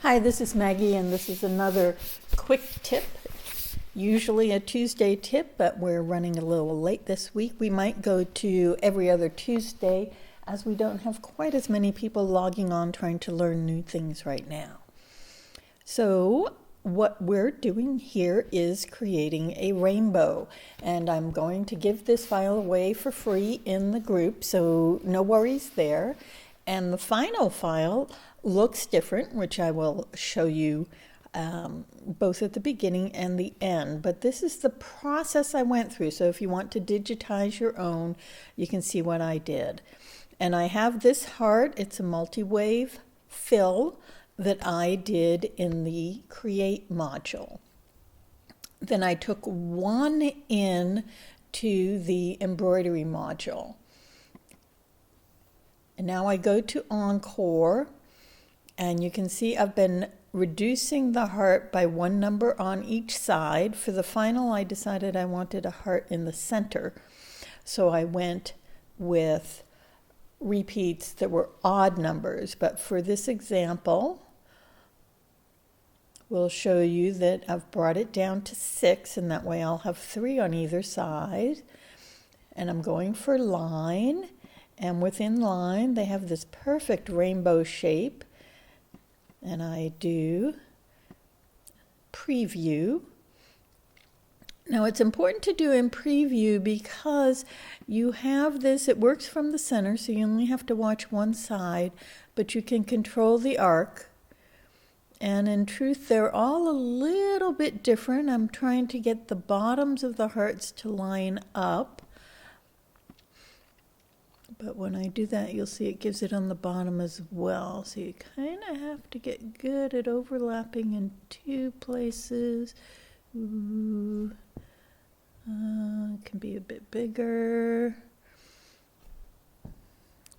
Hi, this is Maggie, and this is another quick tip. Usually a Tuesday tip, but we're running a little late this week. We might go to every other Tuesday, as we don't have quite as many people logging on trying to learn new things right now. So what we're doing here is creating a rainbow, and I'm going to give this file away for free in the group, so no worries there. And the final file looks different, which I will show you both at the beginning and the end. But this is the process I went through. So if you want to digitize your own, you can see what I did. And I have this heart. It's a multi-wave fill that I did in the Create module. Then I took one in to the Embroidery module. And now I go to Encore, and you can see I've been reducing the heart by one number on each side. For the final, I decided I wanted a heart in the center, so I went with repeats that were odd numbers. But for this example, we'll show you that I've brought it down to 6, and that way I'll have 3 on either side. And I'm going for line, and within line they have this perfect rainbow shape. And I do preview. Now it's important to do in preview because you have this, it works from the center, so you only have to watch one side, but you can control the arc. And in truth, they're all a little bit different. I'm trying to get the bottoms of the hearts to line up. But when I do that, you'll see it gives it on the bottom as well. So you kind of have to get good at overlapping in 2 places. Ooh. It can be a bit bigger.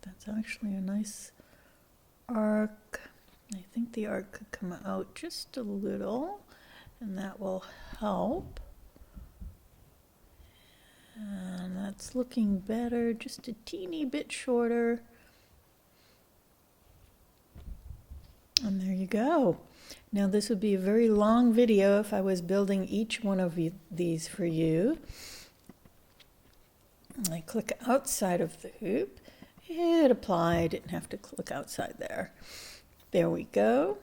That's actually a nice arc. I think the arc could come out just a little, and that will help. And that's looking better, just a teeny bit shorter. And there you go. Now this would be a very long video if I was building each one of these for you. I click outside of the hoop. Hit apply, didn't have to click outside there. There we go.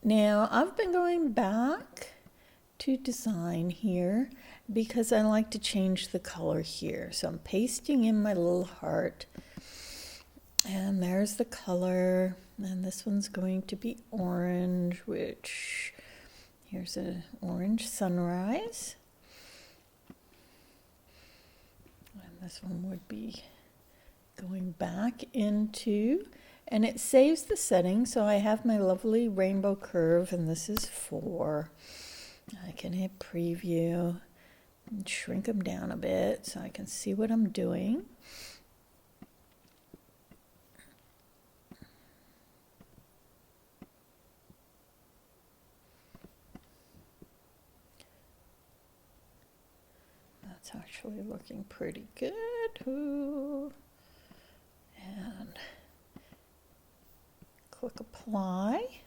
Now I've been going back to design here because I like to change the color here. So I'm pasting in my little heart, and there's the color, and this one's going to be orange, which here's an orange sunrise, and this one would be going back into, and it saves the setting, so I have my lovely rainbow curve, and this is 4. I can hit preview and shrink them down a bit so I can see what I'm doing. That's actually looking pretty good. Ooh. And click apply.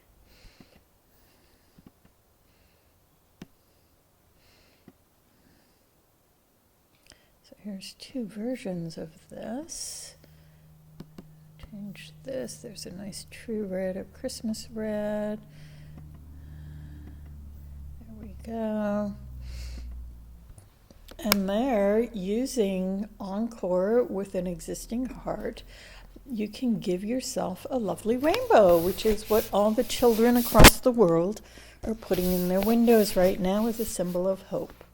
Here's 2 versions of this. Change this. There's a nice true red or Christmas red. There we go. And there, using Encore with an existing heart, you can give yourself a lovely rainbow, which is what all the children across the world are putting in their windows right now as a symbol of hope.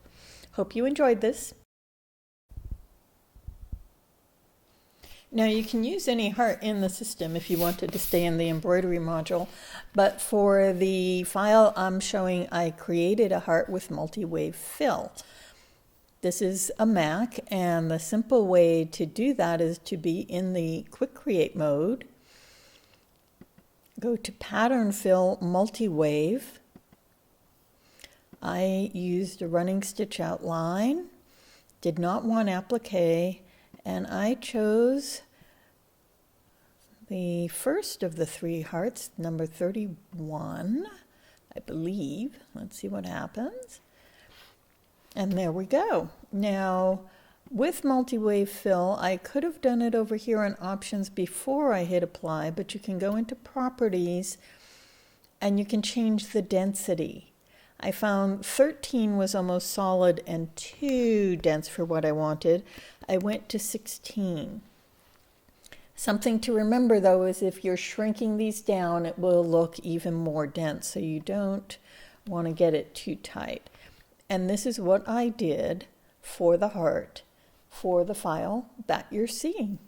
Hope you enjoyed this. Now you can use any heart in the system if you wanted to stay in the embroidery module, but for the file I'm showing, I created a heart with multi-wave fill. This is a Mac, and the simple way to do that is to be in the quick create mode, go to pattern fill multi-wave. I used a running stitch outline, did not want applique, and I chose the first of the 3 hearts, number 31, I believe. Let's see what happens. And there we go. Now, with multi-wave fill, I could have done it over here on options before I hit apply, but you can go into properties and you can change the density. I found 13 was almost solid and too dense for what I wanted. I went to 16. Something to remember though is if you're shrinking these down, it will look even more dense, so you don't want to get it too tight. And this is what I did for the heart for the file that you're seeing.